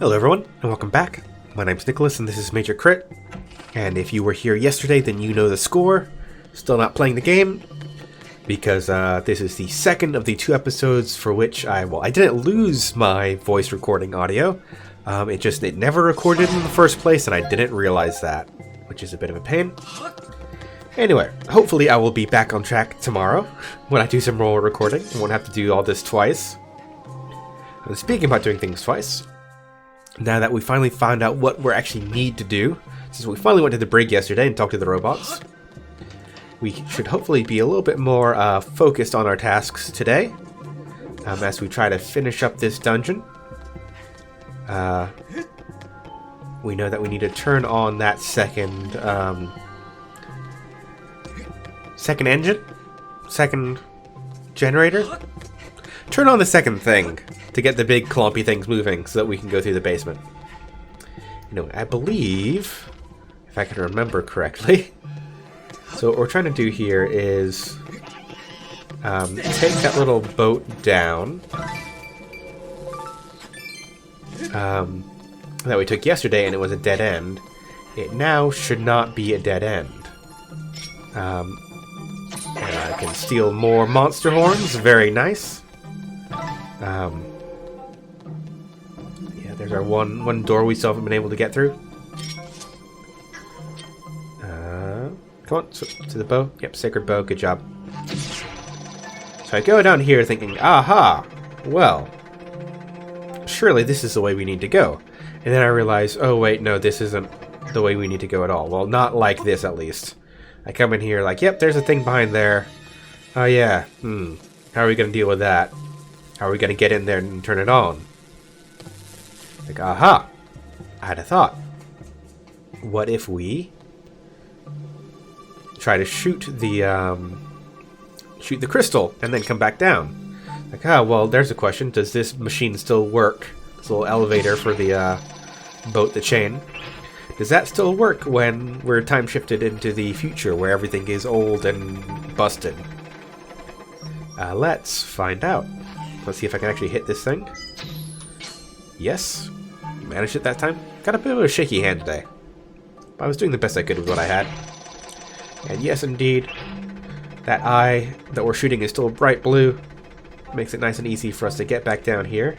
Hello everyone, and welcome back. My name's Nicholas, and this is Major Crit. And if you were here yesterday, then you know the score. Still not playing the game, because this is the second of the two episodes for which I didn't lose my voice recording audio. It never recorded in the first place, and I didn't realize that, which is a bit of a pain. Anyway, hopefully I will be back on track tomorrow when I do some role recording. I won't have to do all this twice. And speaking about doing things twice, now that we finally found out what we actually need to do, since we finally went to the brig yesterday and talked to the robots, we should hopefully be a little bit more focused on our tasks today, as we try to finish up this dungeon. We know that we need to turn on that second generator? Turn on the second thing to get the big clumpy things moving so that we can go through the basement. I believe, if I can remember correctly, so what we're trying to do here is take that little boat down that we took yesterday, and it was a dead end. It now should not be a dead end. And I can steal more monster horns. Very nice. Yeah, there's our one door we still haven't been able to get through. Come on, to the bow. Yep, sacred bow. Good job. So I go down here thinking, aha, well, surely this is the way we need to go. And then I realize, oh wait, no, this isn't the way we need to go at all. Well, not like this, at least. I come in here like, yep, there's a thing behind there. Oh yeah, how are we going to deal with that? How are we going to get in there and turn it on? Like, aha! I had a thought. What if we try to shoot the crystal and then come back down? Like, well, there's a question. Does this machine still work? This little elevator for the boat, the chain. Does that still work when we're time shifted into the future where everything is old and busted? Let's find out. Let's see if I can actually hit this thing. Yes. Managed it that time. Got a bit of a shaky hand today. But I was doing the best I could with what I had. And yes, indeed, that eye that we're shooting is still bright blue. Makes it nice and easy for us to get back down here.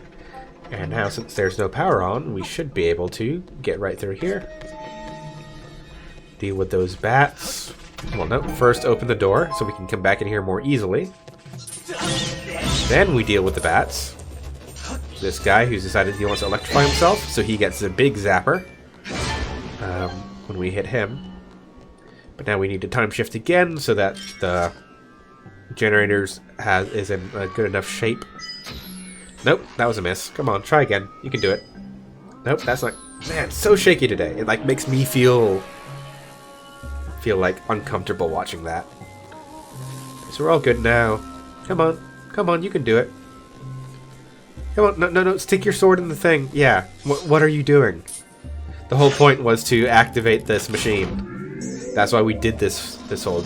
And now, since there's no power on, we should be able to get right through here. Deal with those bats. Well, no, first open the door so we can come back in here more easily. Then we deal with the bats. This guy who's decided he wants to electrify himself, so he gets a big zapper when we hit him. But now we need to time shift again so that the generators is in a good enough shape. Nope, that was a miss. Come on, try again. You can do it. Nope, that's not... Man, it's so shaky today. It like makes me feel like uncomfortable watching that. So we're all good now. Come on, you can do it. Come on, no, stick your sword in the thing. Yeah, what are you doing? The whole point was to activate this machine. That's why we did this whole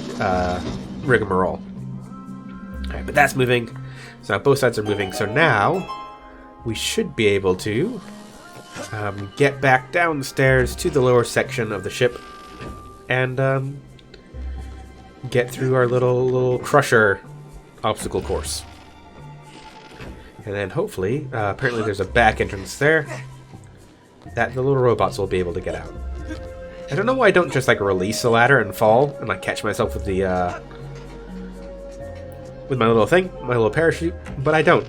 rigmarole. Alright, but that's moving. So now both sides are moving. So now we should be able to get back downstairs to the lower section of the ship and get through our little crusher obstacle course. And then hopefully, apparently there's a back entrance there that the little robots will be able to get out. I don't know why I don't just like release the ladder and fall and like catch myself with the with my little thing, my little parachute, but I don't.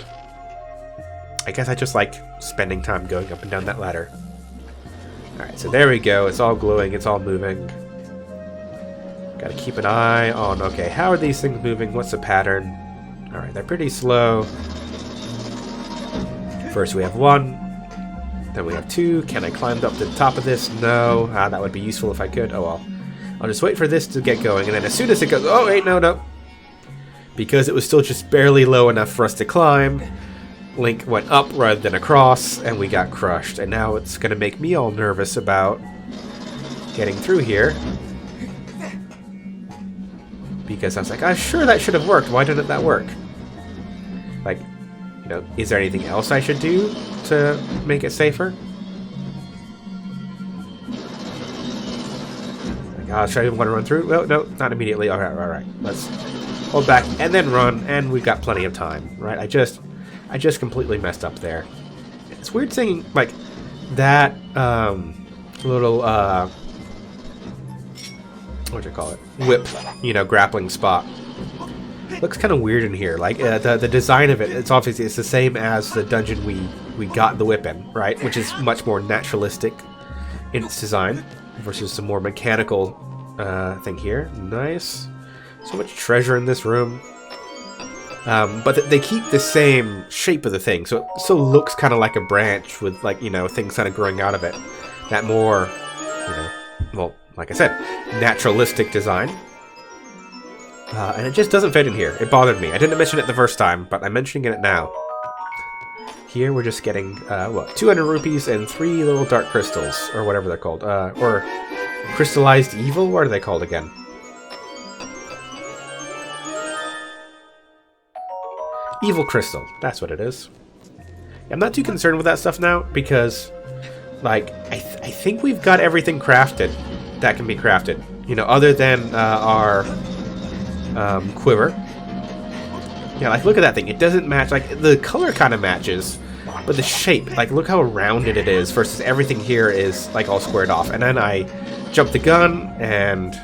I guess I just like spending time going up and down that ladder. Alright, so there we go. It's all glowing, it's all moving. Gotta keep an eye on, okay, how are these things moving? What's the pattern? Alright, they're pretty slow. First we have one, then we have two. Can I climb up to the top of this? No. That would be useful if I could. Oh well. I'll just wait for this to get going, and then as soon as it goes... Oh, wait, no. Because it was still just barely low enough for us to climb, Link went up rather than across, and we got crushed. And now it's going to make me all nervous about getting through here. Because I was like, I'm sure that should have worked. Why didn't that work? Like, you know, is there anything else I should do to make it safer? Should I want to run through? Oh, no, not immediately. All right. Let's hold back and then run, and we've got plenty of time, right? I just completely messed up there. It's weird seeing, like, that little, what do you call it? Whip, grappling spot. Looks kind of weird in here. Like, the design of it, it's obviously the same as the dungeon we got the whip in, right? Which is much more naturalistic in its design versus some more mechanical thing here. Nice. So much treasure in this room. But they keep the same shape of the thing, so it still looks kind of like a branch with, like, things kind of growing out of it. That more, well, like I said, naturalistic design. And it just doesn't fit in here. It bothered me. I didn't mention it the first time, but I'm mentioning it now. Here we're just getting, 200 rupees and 3 little dark crystals, or whatever they're called. Or crystallized evil? What are they called again? Evil crystal. That's what it is. I'm not too concerned with that stuff now, because, like, I think we've got everything crafted that can be crafted. Other than our quiver. Yeah, like, look at that thing. It doesn't match. Like, the color kind of matches, but the shape, like, look how rounded it is versus everything here is, like, all squared off. And then I jump the gun and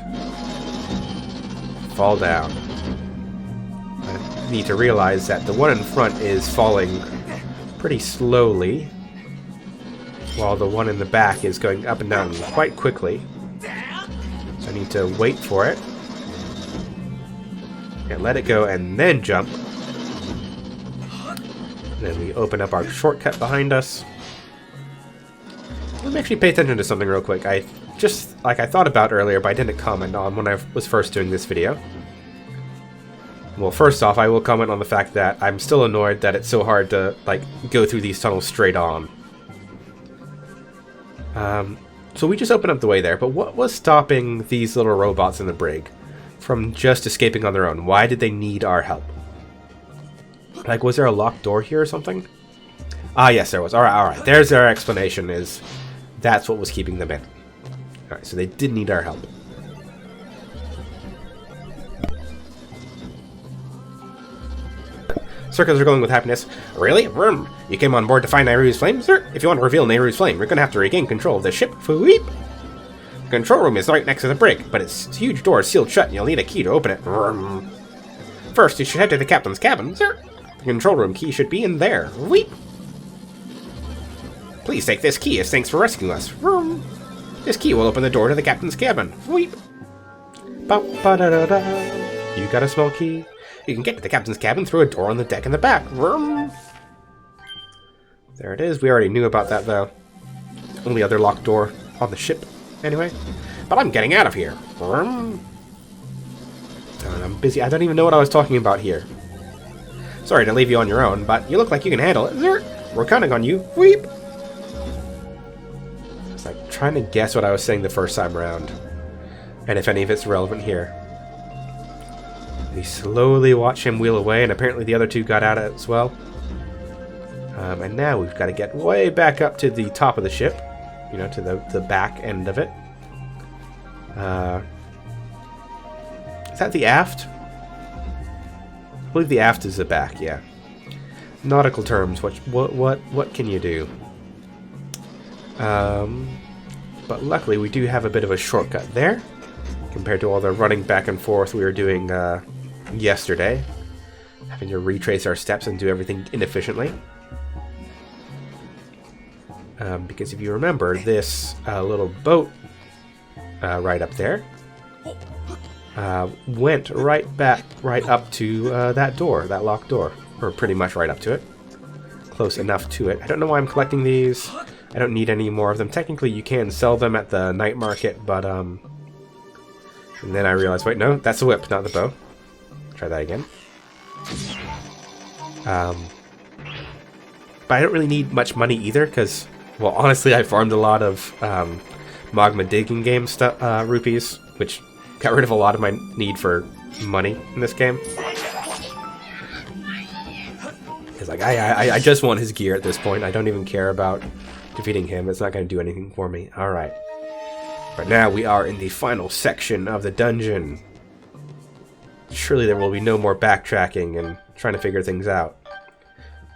fall down. I need to realize that the one in front is falling pretty slowly, while the one in the back is going up and down quite quickly. So I need to wait for it. And let it go and then jump. Then we open up our shortcut behind us. Let me actually pay attention to something real quick. I thought about earlier, but I didn't comment on when I was first doing this video. Well, first off, I will comment on the fact that I'm still annoyed that it's so hard to, like, go through these tunnels straight on. So we just opened up the way there, but what was stopping these little robots in the brig from just escaping on their own? Why did they need our help? Like, was there a locked door here or something? Ah, yes, there was. Alright. There's our explanation, is that's what was keeping them in. Alright, so they did need our help. Circles are glowing with happiness. Really? Vroom! You came on board to find Nehru's flame, sir? If you want to reveal Nehru's flame, you're going to have to regain control of the ship. Fweep! The control room is right next to the brig, but its huge door is sealed shut and you'll need a key to open it. Vroom. First, you should head to the captain's cabin, sir. The control room key should be in there. Weep! Please take this key as thanks for rescuing us. Vroom. This key will open the door to the captain's cabin. Weep! Ba-ba-da-da-da. You got a small key? You can get to the captain's cabin through a door on the deck in the back. Vroom. There it is. We already knew about that, though. Only other locked door on the ship, anyway. But I'm getting out of here. Vroom. And I'm busy. I don't even know what I was talking about here. Sorry to leave you on your own, but you look like you can handle it. We're counting on you. Weep. It's like trying to guess what I was saying the first time around, and if any of it's relevant here. We slowly watch him wheel away, and apparently the other two got out as well. And now we've got to get way back up to the top of the ship, to the back end of it. Is that the aft? I believe the aft is the back, yeah. Nautical terms, what can you do? But luckily we do have a bit of a shortcut there, compared to all the running back and forth we were doing yesterday. Having to retrace our steps and do everything inefficiently. Because if you remember, this little boat right up there went right up to that door, that locked door. Or pretty much right up to it. Close enough to it. I don't know why I'm collecting these. I don't need any more of them. Technically, you can sell them at the night market, but, and then I realized, wait, no, that's the whip, not the bow. Try that again. But I don't really need much money either, because, well, honestly, I farmed a lot of magma digging game rupees, which got rid of a lot of my need for money in this game. Because, like, I just want his gear at this point. I don't even care about defeating him. It's not going to do anything for me. Alright. But now we are in the final section of the dungeon. Surely there will be no more backtracking and trying to figure things out.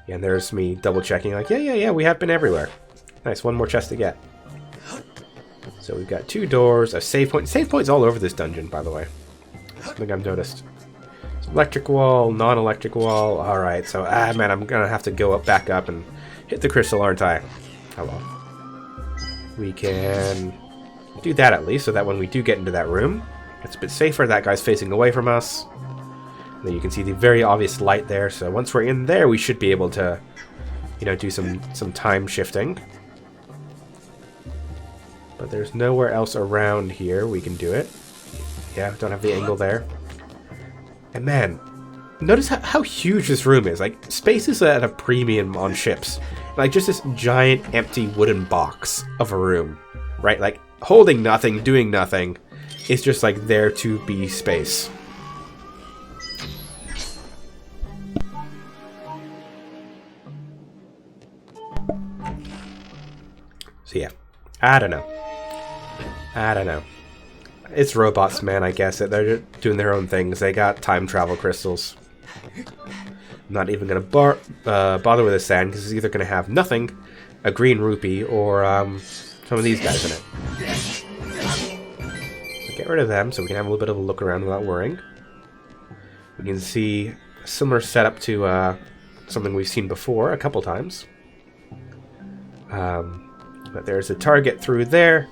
Yeah, and there's me double checking like, yeah, we have been everywhere. Nice, one more chest to get. So we've got 2 doors, a save point. Save points all over this dungeon, by the way. Something I've noticed. Electric wall, non-electric wall. Alright, so, man, I'm gonna have to go back up and hit the crystal, aren't I? Oh well. We can do that at least, so that when we do get into that room, it's a bit safer. That guy's facing away from us. And then you can see the very obvious light there, so once we're in there, we should be able to, you know, do some time shifting. But there's nowhere else around here we can do it. Yeah, don't have the angle there. And man, notice how huge this room is. Like, space is at a premium on ships. Like, just this giant empty wooden box of a room, right? Like, holding nothing, doing nothing. It's just like there to be space. So yeah, I don't know. It's robots, man, I guess. They're doing their own things. They got time travel crystals. I'm not even going to bother with the sand, because it's either going to have nothing, a green rupee, or some of these guys in it. So get rid of them so we can have a little bit of a look around without worrying. We can see a similar setup to something we've seen before a couple times. But there's a target through there.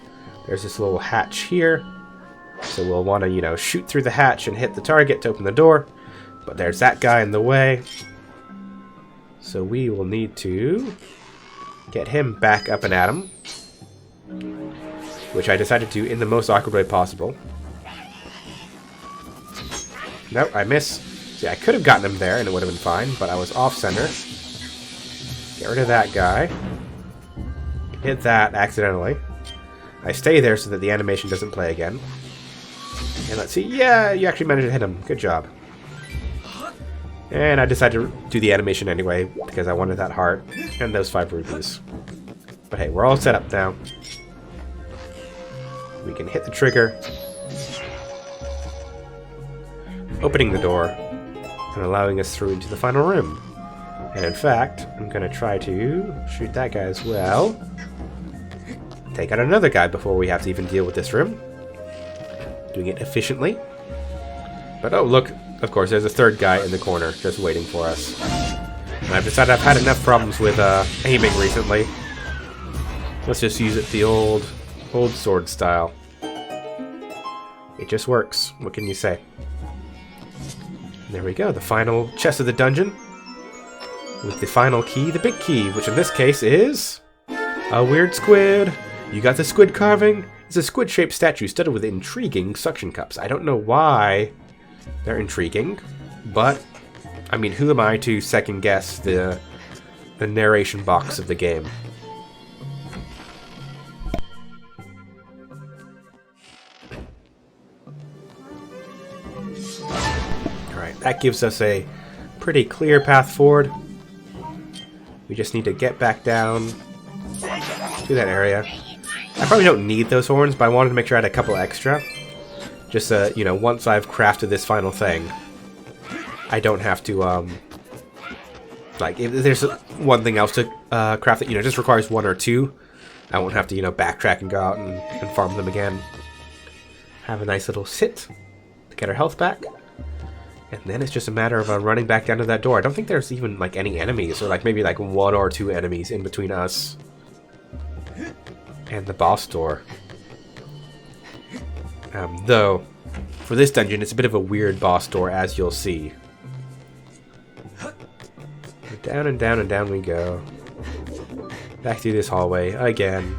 There's this little hatch here. So we'll want to, you know, shoot through the hatch and hit the target to open the door. But there's that guy in the way. So we will need to get him back up and at him. Which I decided to do in the most awkward way possible. Nope, I miss. See, I could have gotten him there and it would have been fine, but I was off center. Get rid of that guy. Hit that accidentally. I stay there so that the animation doesn't play again. And let's see. Yeah, you actually managed to hit him. Good job. And I decided to do the animation anyway because I wanted that heart and those 5 rupees. But hey, we're all set up now. We can hit the trigger, opening the door and allowing us through into the final room. And in fact, I'm going to try to shoot that guy as well. Take out another guy before we have to even deal with this room. Doing it efficiently. But oh, look, of course, there's a third guy in the corner just waiting for us. And I've decided I've had enough problems with aiming recently. Let's just use it the old sword style. It just works. What can you say? There we go, the final chest of the dungeon. With the final key, the big key, which in this case is a weird squid. You got the squid carving? It's a squid-shaped statue studded with intriguing suction cups. I don't know why they're intriguing, but I mean, who am I to second guess the narration box of the game? Alright, that gives us a pretty clear path forward. We just need to get back down to that area. I probably don't need those horns, but I wanted to make sure I had a couple extra. Just you know, once I've crafted this final thing, I don't have to, like, if there's one thing else to craft that, you know, just requires 1 or 2, I won't have to, you know, backtrack and go out and farm them again. Have a nice little sit to get our health back. And then it's just a matter of running back down to that door. I don't think there's even, like, any enemies, or, like, maybe, like, 1 or 2 enemies in between us and the boss door. Though, for this dungeon, it's a bit of a weird boss door, as you'll see. Down and down and down we go. Back through this hallway again.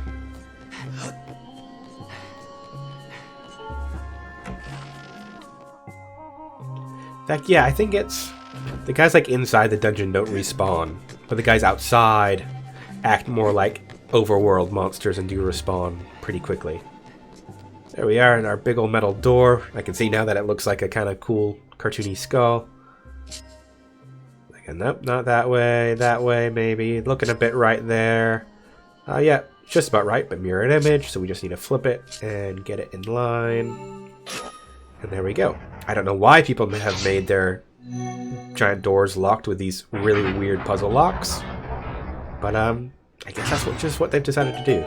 In fact, yeah, I think it's... the guys, like, inside the dungeon don't respawn, but the guys outside act more like overworld monsters and do respawn pretty quickly. There we are in our big old metal door. I can see now that it looks like a kind of cool cartoony skull. Like, nope, not that way, maybe. Looking a bit right there. Yeah, just about right, but mirrored image, so we just need to flip it and get it in line. And there we go. I don't know why people have made their giant doors locked with these really weird puzzle locks, but I guess that's just what they've decided to do.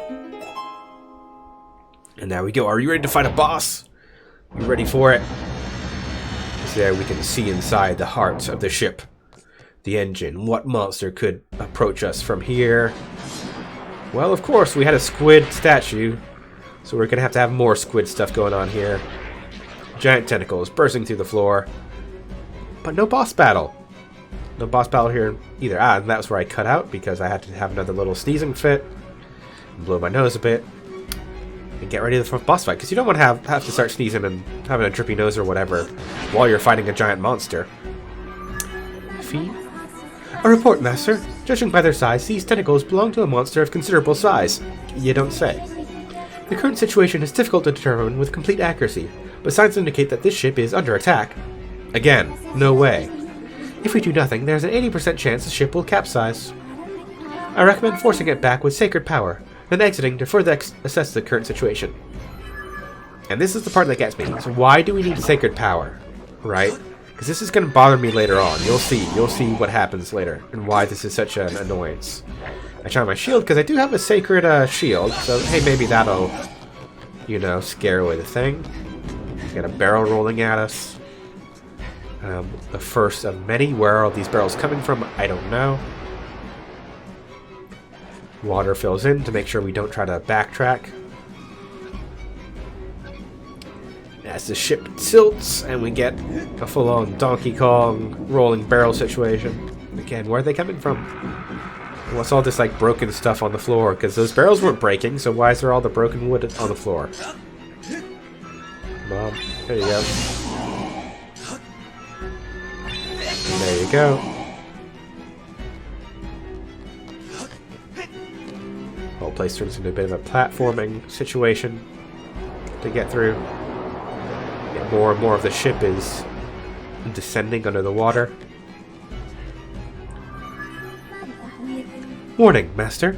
And there we go. Are you ready to fight a boss? You ready for it? So there we can see inside the heart of the ship. The engine. What monster could approach us from here? Well, of course, we had a squid statue, so we're going to have more squid stuff going on here. Giant tentacles bursting through the floor. But no boss battle. No boss battle here either. Ah, and that was where I cut out because I had to have another little sneezing fit. And blow my nose a bit. And get ready for the boss fight, because you don't want to have to start sneezing and having a drippy nose or whatever while you're fighting a giant monster. Fee? A report, Master. Judging by their size, these tentacles belong to a monster of considerable size. You don't say. The current situation is difficult to determine with complete accuracy, but signs indicate that this ship is under attack. Again, no way. If we do nothing, there's an 80% chance the ship will capsize. I recommend forcing it back with sacred power, then exiting to further assess the current situation. And this is the part that gets me. So why do we need sacred power? Right? Because this is going to bother me later on. You'll see what happens later and why this is such an annoyance. I charm my shield because I do have a sacred shield, so hey, maybe that'll, you know, scare away the thing. Got a barrel rolling at us. The first of many. Where are all these barrels coming from? I don't know. Water fills in to make sure we don't try to backtrack. As the ship tilts and we get a full-on Donkey Kong rolling barrel situation. Again, where are they coming from? What's all this like broken stuff on the floor? Because those barrels weren't breaking, so why is there all the broken wood on the floor? Mom, there you go. And there you go. Whole place turns into a bit of a platforming situation to get through. And more of the ship is descending under the water. Warning, Master.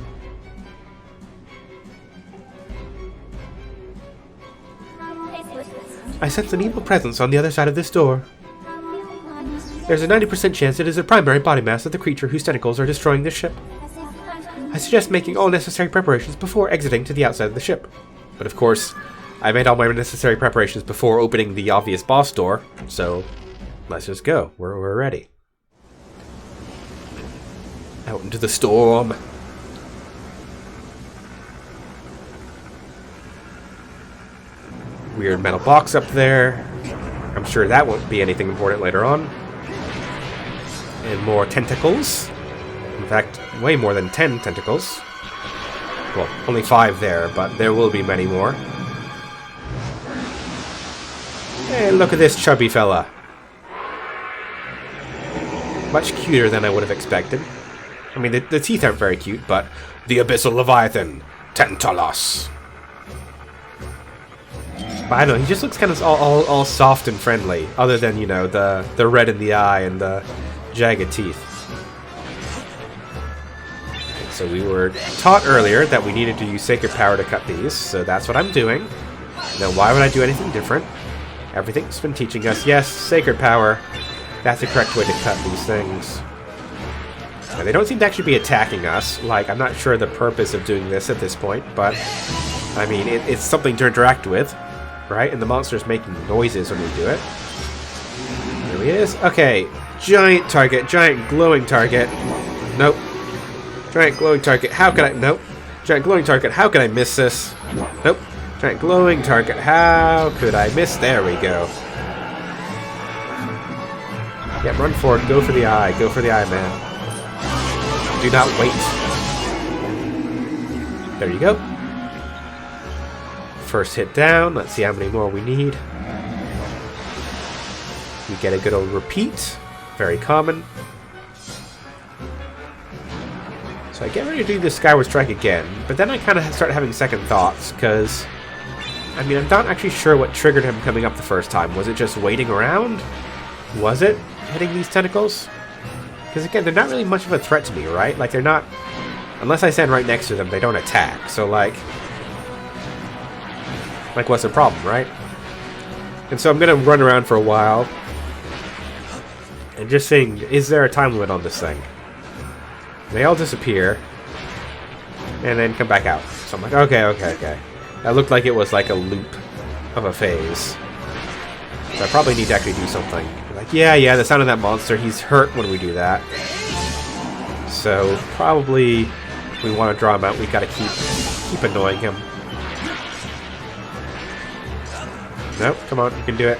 I sense an evil presence on the other side of this door. There's a 90% chance it is the primary body mass of the creature whose tentacles are destroying this ship. I suggest making all necessary preparations before exiting to the outside of the ship. But of course, I made all my necessary preparations before opening the obvious boss door, so let's just go. We're ready. Out into the storm. Weird metal box up there. I'm sure that won't be anything important later on. And more tentacles. In fact, way more than 10 tentacles. Well, only 5 there, but there will be many more. Hey, look at this chubby fella. Much cuter than I would have expected. I mean, the teeth aren't very cute, but the Abyssal Leviathan, Tantalos. But I don't know, he just looks kind of all soft and friendly, other than, you know, the red in the eye and the jagged teeth. So we were taught earlier that we needed to use sacred power to cut these, so that's what I'm doing. Now, why would I do anything different? Everything's been teaching us, yes, sacred power. That's the correct way to cut these things. Now, they don't seem to actually be attacking us. Like, I'm not sure the purpose of doing this at this point, but I mean, it's something to interact with, right? And the monster's making noises when we do it. There he is. Okay, giant target, giant glowing target. Nope. Giant glowing target. How could I? Nope. Giant glowing target. How could I miss this? Nope. Giant glowing target. How could I miss? There we go. Yeah, run forward. Go for the eye. Go for the eye, man. Do not wait. There you go. First hit down. Let's see how many more we need. We get a good old repeat. Very common. So I get ready to do the Skyward Strike again, but then I kind of start having second thoughts, because, I mean, I'm not actually sure what triggered him coming up the first time. Was it just waiting around? Was it hitting these tentacles? Because again, they're not really much of a threat to me, right? Like, they're not unless I stand right next to them, they don't attack. So, like what's the problem, right? And so I'm going to run around for a while and just seeing, is there a time limit on this thing? They all disappear and then come back out. So I'm like, okay. That looked like it was like a loop of a phase. So I probably need to actually do something. Like, yeah, the sound of that monster, he's hurt when we do that. So probably if we want to draw him out, we gotta keep annoying him. Nope, come on, you can do it.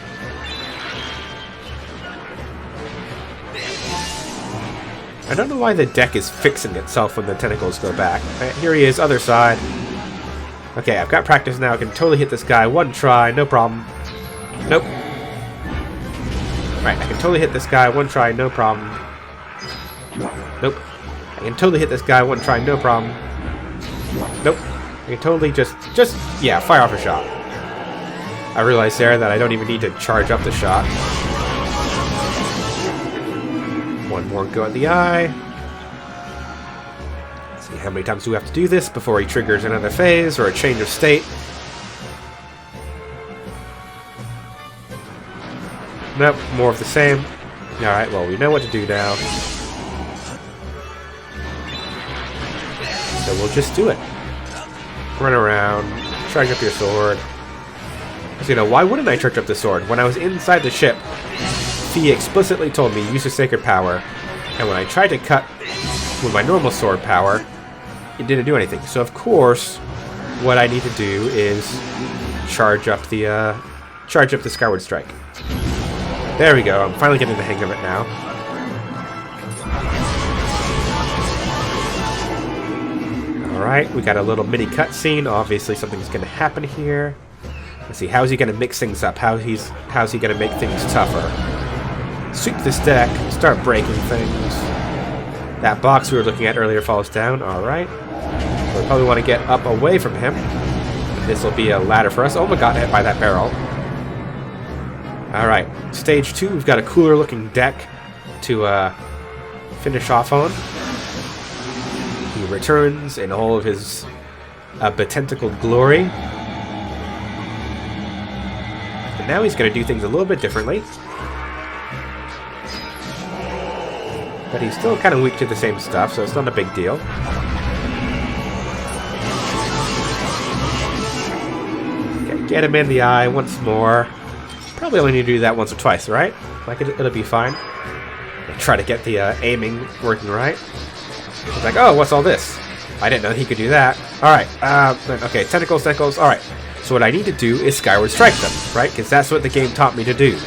I don't know why the deck is fixing itself when the tentacles go back. Right, here he is, other side. Okay, I've got practice now. I can totally hit this guy. One try, no problem. Nope. Right, I can totally hit this guy. One try, no problem. Nope. I can totally hit this guy. One try, no problem. Nope. I can totally just yeah, fire off a shot. I realized there that I don't even need to charge up the shot. One more go at the eye. Let's see how many times do we have to do this before he triggers another phase or a change of state. Nope, more of the same. Alright, well, we know what to do now. So we'll just do it. Run around, charge up your sword. So, you know, why wouldn't I charge up the sword? When I was inside the ship, Fee explicitly told me use your sacred power, and when I tried to cut with my normal sword power, it didn't do anything. So of course, what I need to do is charge up the Skyward Strike. There we go. I'm finally getting the hang of it now. All right, we got a little mini cutscene. Obviously, something's going to happen here. Let's see. How's he going to mix things up? How's he going to make things tougher? Sweep this deck, start breaking things. That box we were looking at earlier falls down. Alright. We probably want to get up away from him. This will be a ladder for us. Oh my god, hit by that barrel. Alright. Stage 2, we've got a cooler looking deck to finish off on. He returns in all of his betentacled glory. And now he's going to do things a little bit differently. But he's still kind of weak to the same stuff, so it's not a big deal. Okay, get him in the eye once more. Probably only need to do that once or twice, right? Like, it'll be fine. Try to get the aiming working right. It's like, oh, what's all this? I didn't know he could do that. Alright, okay, tentacles, alright. So what I need to do is Skyward Strike them, right? Because that's what the game taught me to do.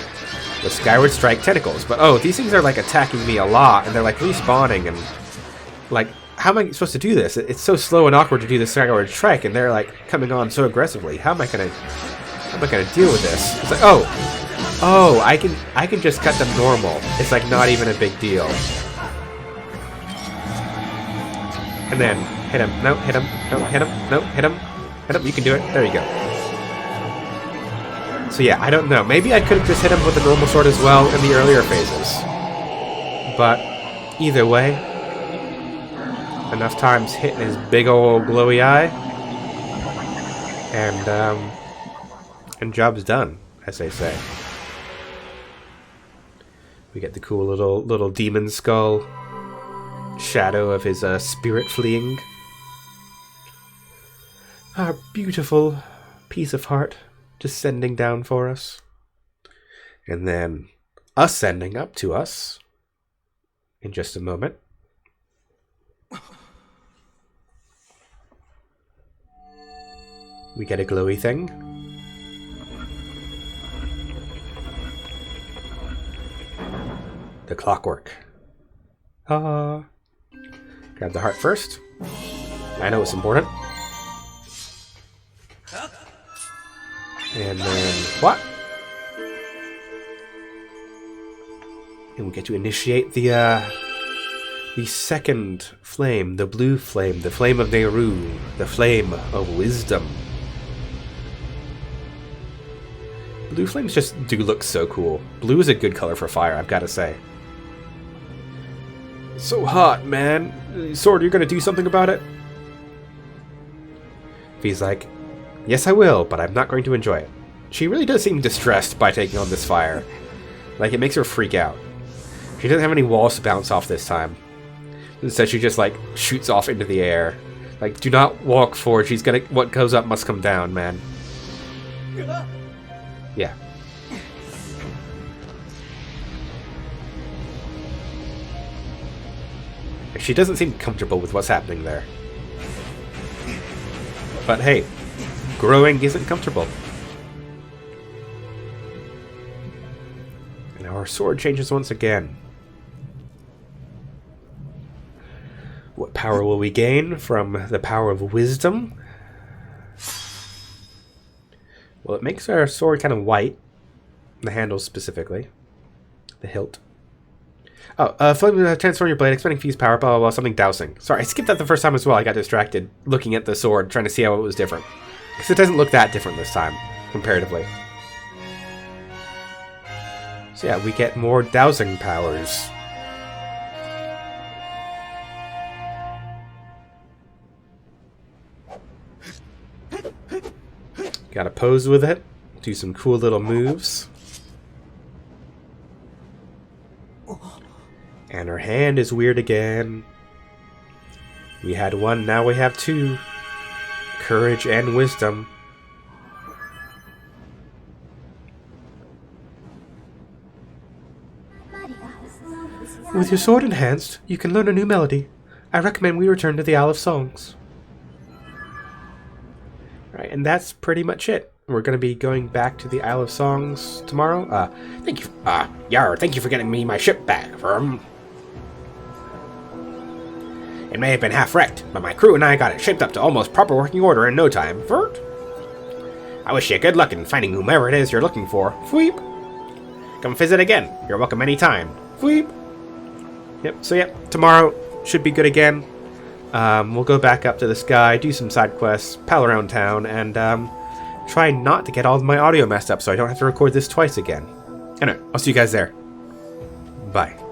The Skyward Strike tentacles. But oh, these things are like attacking me a lot, and they're like respawning, and like, how am I supposed to do this? It's so slow and awkward to do the Skyward Strike, and they're like coming on so aggressively. How am I gonna deal with this? It's like, oh, I can just cut them normal. It's like not even a big deal. And then hit him. No, hit him. No, hit him. No, hit him. Hit him. You can do it. There you go. So yeah, I don't know. Maybe I could have just hit him with the normal sword as well in the earlier phases. But either way, enough times hitting his big old glowy eye, and job's done, as they say. We get the cool little demon skull shadow of his spirit fleeing. Our beautiful piece of heart descending down for us, and then ascending up to us in just a moment. We get a glowy thing. The clockwork. Grab the heart first. I know it's important. And then what? And we get to initiate the second flame, the blue flame, the flame of Nehru, the flame of wisdom. Blue flames just do look so cool. Blue is a good color for fire, I've got to say. It's so hot, man. Sword, you're gonna do something about it? V's like, yes I will, but I'm not going to enjoy it. She really does seem distressed by taking on this fire. Like, it makes her freak out. She doesn't have any walls to bounce off this time. Instead, she just, like, shoots off into the air. Like, do not walk forward. She's gonna... What goes up must come down, man. Yeah. She doesn't seem comfortable with what's happening there. But hey, growing isn't comfortable. And our sword changes once again. What power will we gain from the power of wisdom? Well, it makes our sword kind of white. The handle specifically. The hilt. Oh, transform your blade, expending fuse power, blah, blah, blah, something dousing. Sorry, I skipped that the first time as well. I got distracted looking at the sword, trying to see how it was different. Because it doesn't look that different this time, comparatively. So yeah, we get more dousing powers. Gotta pose with it, do some cool little moves. And her hand is weird again. We had one, now we have two. Courage and wisdom. With your sword enhanced, you can learn a new melody. I recommend we return to the Isle of Songs. Right, and that's pretty much it. We're going to be going back to the Isle of Songs tomorrow. Thank you, thank you for getting me my ship back, Firm. It may have been half wrecked, but my crew and I got it shaped up to almost proper working order in no time. Vert. I wish you good luck in finding whomever it is you're looking for. Fweep. Come visit again. You're welcome anytime. Fweep. Yep, so yep, tomorrow should be good again. We'll go back up to the sky, do some side quests, pal around town, and try not to get all of my audio messed up so I don't have to record this twice again. Anyway, I'll see you guys there. Bye.